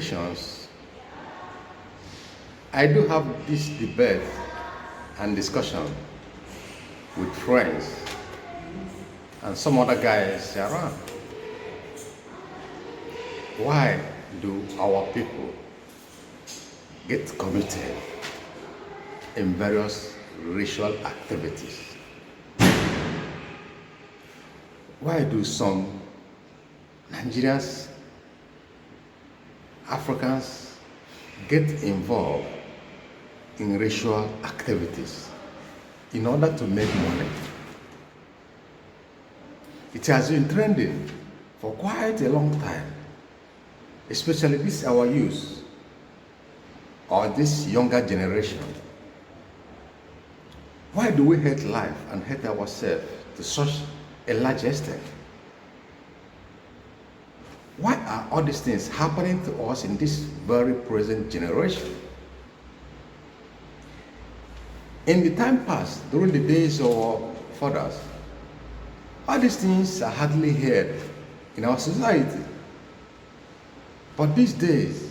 occasions, I do have this debate and discussion with friends and some other guys around. Why do our people get committed in various ritual activities? Why do some Nigerians, Africans get involved in ritual activities in order to make money? It has been trending for quite a long time, especially this our youth or this younger generation. Why do we hate life and hate ourselves to such a large extent? Why are all these things happening to us in this very present generation? In the time past, during the days of our fathers, all these things are hardly heard in our society. But these days,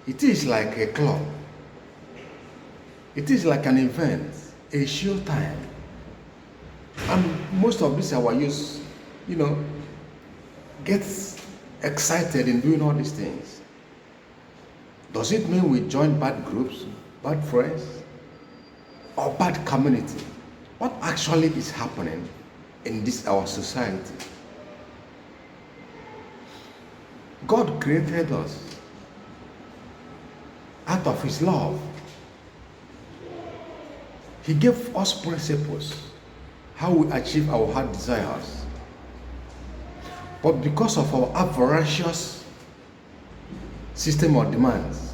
it is like a club. It is like an event, a show time. And most of this our youth, gets excited in doing all these things. Does it mean we join bad groups, bad friends, or bad community? What actually is happening in this our society? God created us out of His love. He gave us principles, how we achieve our heart desires. But because of our avaricious system of demands,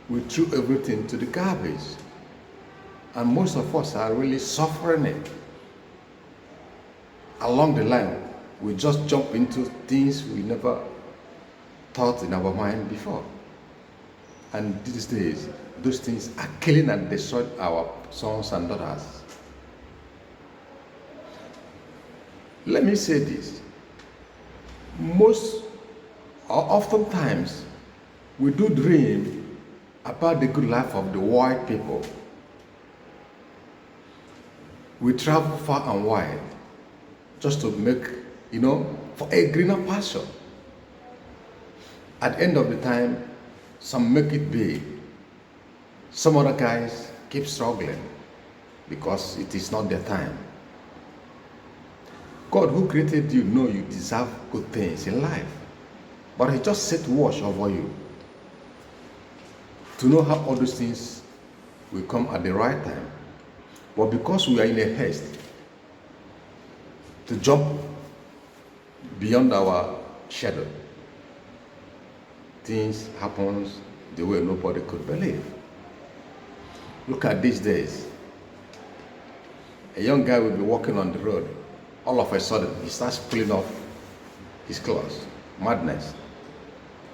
we threw everything to the garbage. And most of us are really suffering it. Along the line, we just jump into things we never thought in our mind before. And these days, those things are killing and destroying our sons and daughters. Let me say this. Most or oftentimes, we do dream about the good life of the white people. We travel far and wide just to make, for a greener pasture. At the end of the time, some make it big. Some other guys keep struggling because it is not their time. God who created you know you deserve good things in life. But He just set watch over you to know how all those things will come at the right time. But because we are in a haste to jump beyond our shadow, things happen the way nobody could believe. Look at these days. A young guy will be walking on the road. All of a sudden, he starts pulling off his clothes. Madness.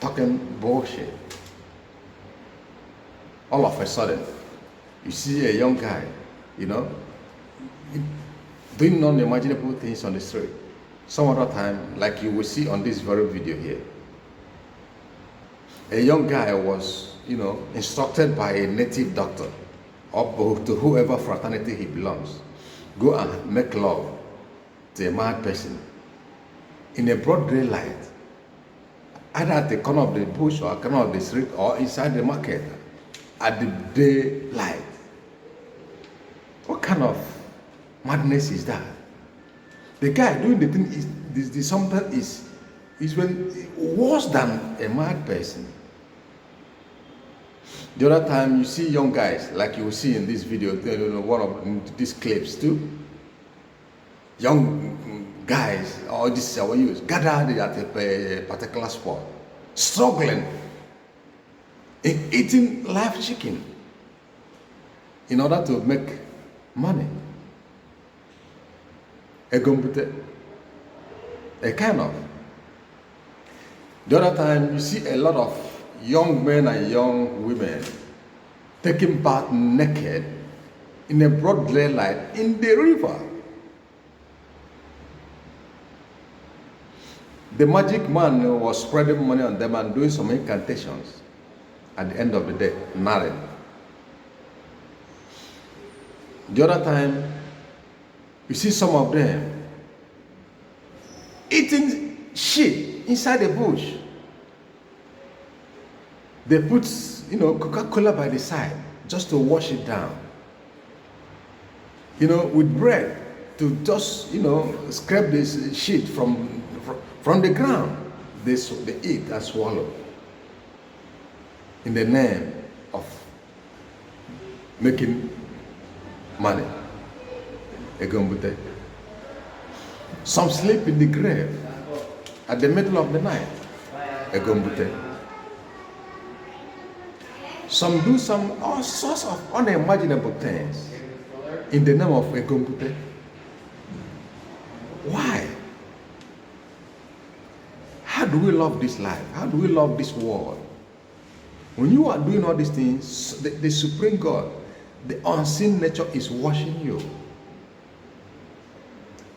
Talking bullshit. All of a sudden, you see a young guy, doing unimaginable things on the street. Some other time, like you will see on this very video here, a young guy was, instructed by a native doctor or to whoever fraternity he belongs, go and make love to a mad person in a broad daylight, either at the corner of the bush or corner of the street or inside the market at the daylight. What kind of madness is that? The guy doing the thing is something is worse than a mad person. The other time you see young guys, like you will see in this video, one of these clips too. Young guys, or this is our youth, gathered at a particular spot, struggling in eating live chicken in order to make money. A Mbute, a kind of. The other time you see a lot of young men and young women taking bath naked in a broad daylight in the river. The magic man was spreading money on them and doing some incantations. At the end of the day, nothing. The other time, you see some of them eating shit inside the bush. They put, Coca-Cola by the side just to wash it down. With bread to just, scrape this shit from the ground. They eat and swallow in the name of making money. Mbute. Some sleep in the grave at the middle of the night. Mbute. Some do all sorts of unimaginable things in the name of Mbute. Why? How do we love this life? How do we love this world? When you are doing all these things, the Supreme God, the unseen nature is watching you.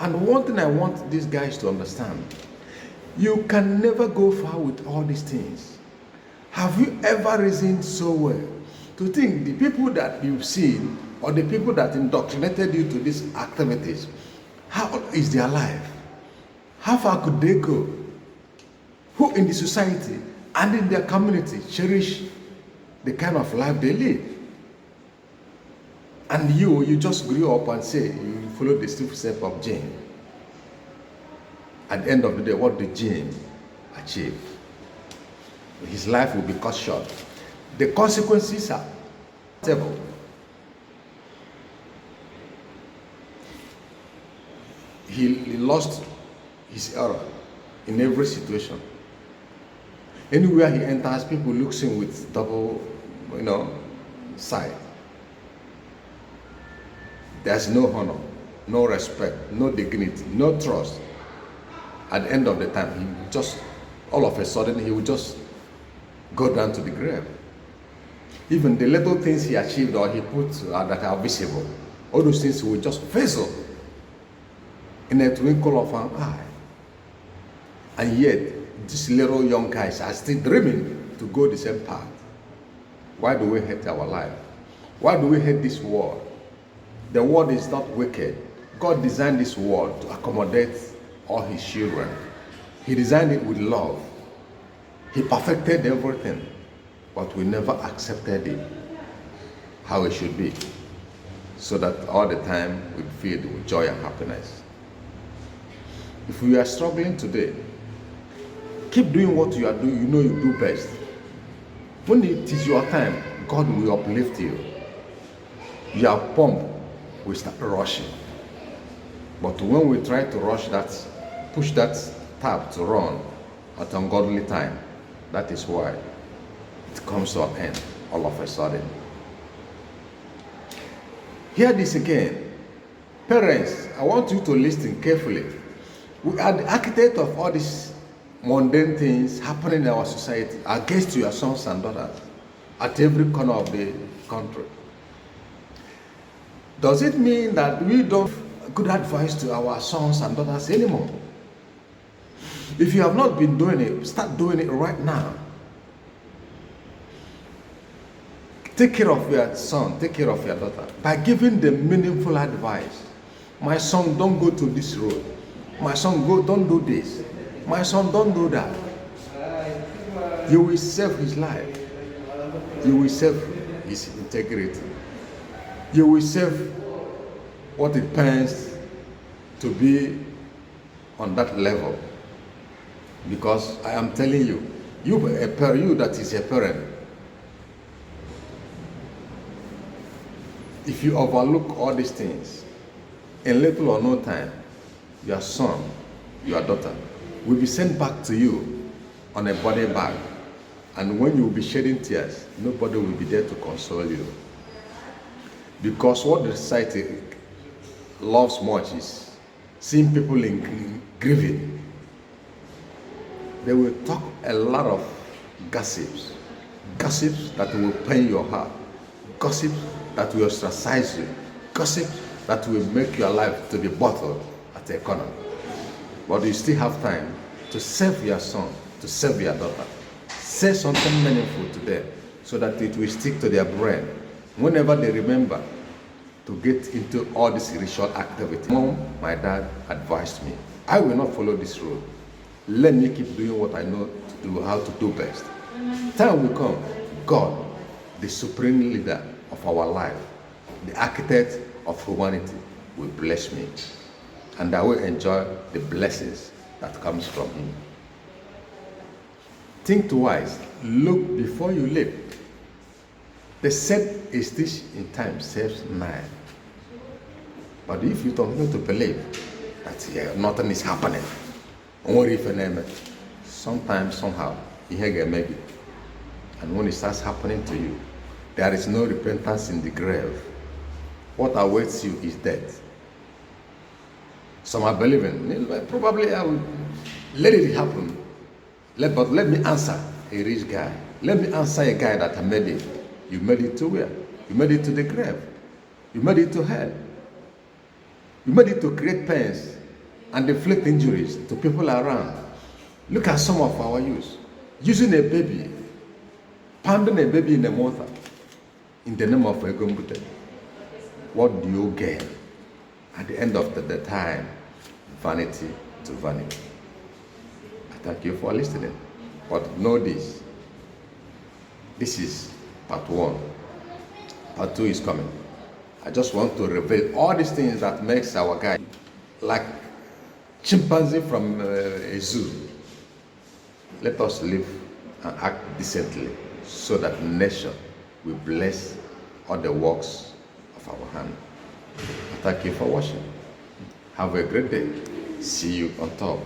And one thing I want these guys to understand, you can never go far with all these things. Have you ever reasoned so well to think the people that you've seen or the people that indoctrinated you to these activities, how is their life? How far could they go? Who in the society and in their community cherish the kind of life they live? And you just grew up and say you follow the footsteps of James. At the end of the day, what did James achieve? His life will be cut short. The consequences are terrible. He lost his era in every situation. Anywhere he enters, people look him with double, side. There's no honor, no respect, no dignity, no trust. At the end of the time, all of a sudden, he will just go down to the grave. Even the little things he achieved or he put that are visible, all those things will just fizzle in a twinkle of an eye. And yet, these little young guys are still dreaming to go the same path. Why do we hate our life? Why do we hate this world? The world is not wicked. God designed this world to accommodate all his children. He designed it with love. He perfected everything, but we never accepted it how it should be, so that all the time we feel with joy and happiness. If we are struggling today, keep doing what you are doing, you do best. When it is your time, God will uplift you. Your pump will start rushing. But when we try to rush that, push that tap to run at ungodly time, that is why it comes to an end all of a sudden. Hear this again. Parents, I want you to listen carefully. We are the architect of all these mundane things happening in our society against your sons and daughters at every corner of the country. Does it mean that we don't give good advice to our sons and daughters anymore? If you have not been doing it, start doing it right now. Take care of your son, take care of your daughter by giving them meaningful advice. My son, don't go to this road. My son, don't do this. My son, don't do that. You will save his life. You will save his integrity. You will save what it pains to be on that level. Because I am telling you, you that is a parent, if you overlook all these things, in little or no time, your son, your daughter, will be sent back to you on a body bag. And when you will be shedding tears, nobody will be there to console you. Because what the society loves much is seeing people in grieving. They will talk a lot of gossips that will pain your heart, gossips that will ostracize you, gossip that will make your life to be bottled at a corner. But you still have time to serve your son, to serve your daughter. Say something meaningful to them so that it will stick to their brain whenever they remember to get into all this ritual activity. Mom, my dad advised me, I will not follow this road. Let me keep doing what I know to do, how to do best. Time will come, God, the supreme leader of our life, the architect of humanity, will bless me, and I will enjoy the blessings that comes from him. Think twice, look before you leap. They said a stitch in time saves 9. But if you continue to believe that nothing is happening, or if sometimes, somehow, you get maybe. And when it starts happening to you, there is no repentance in the grave. What awaits you is death. Some are believing, probably I will let it happen. But let me answer a rich guy. Let me answer a guy that I made it. You made it to where? You made it to the grave. You made it to hell. You made it to create pains and inflict injuries to people around. Look at some of our youth using a baby, pounding a baby in the mouth in the name of Mbute. What do you gain? At the end of the time, vanity to vanity. I thank you for listening. But know this. This is part 1. Part 2 is coming. I just want to reveal all these things that makes our guy like chimpanzee from a zoo. Let us live and act decently so that nation will bless all the works of our hand. Thank you for watching. Have a great day. See you on top.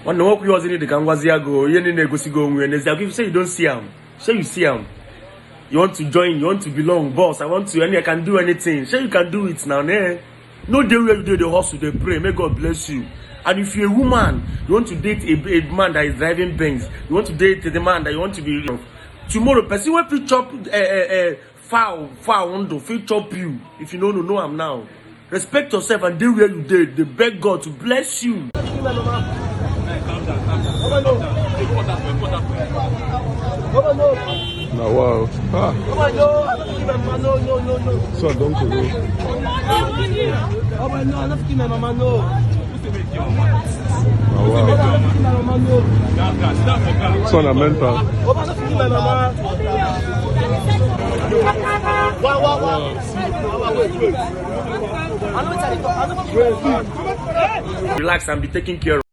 When the work was in the Gangwaziago, you didn't go see go and if you say you don't see him, say you see him. You want to join, you want to belong, boss. I want to, and I can do anything. Say you can do it now. No day where you do the hustle, they pray. May God bless you. And if you're a woman, you want to date a man that is driving Benz, you want to date the man that you want to be tomorrow, person will fit chop foul window, fit chop you. If you don't know I'm now. Respect yourself and do where you did. They beg God to bless you. Now, wow. So don't go. So na mental. Relax and be taken care of.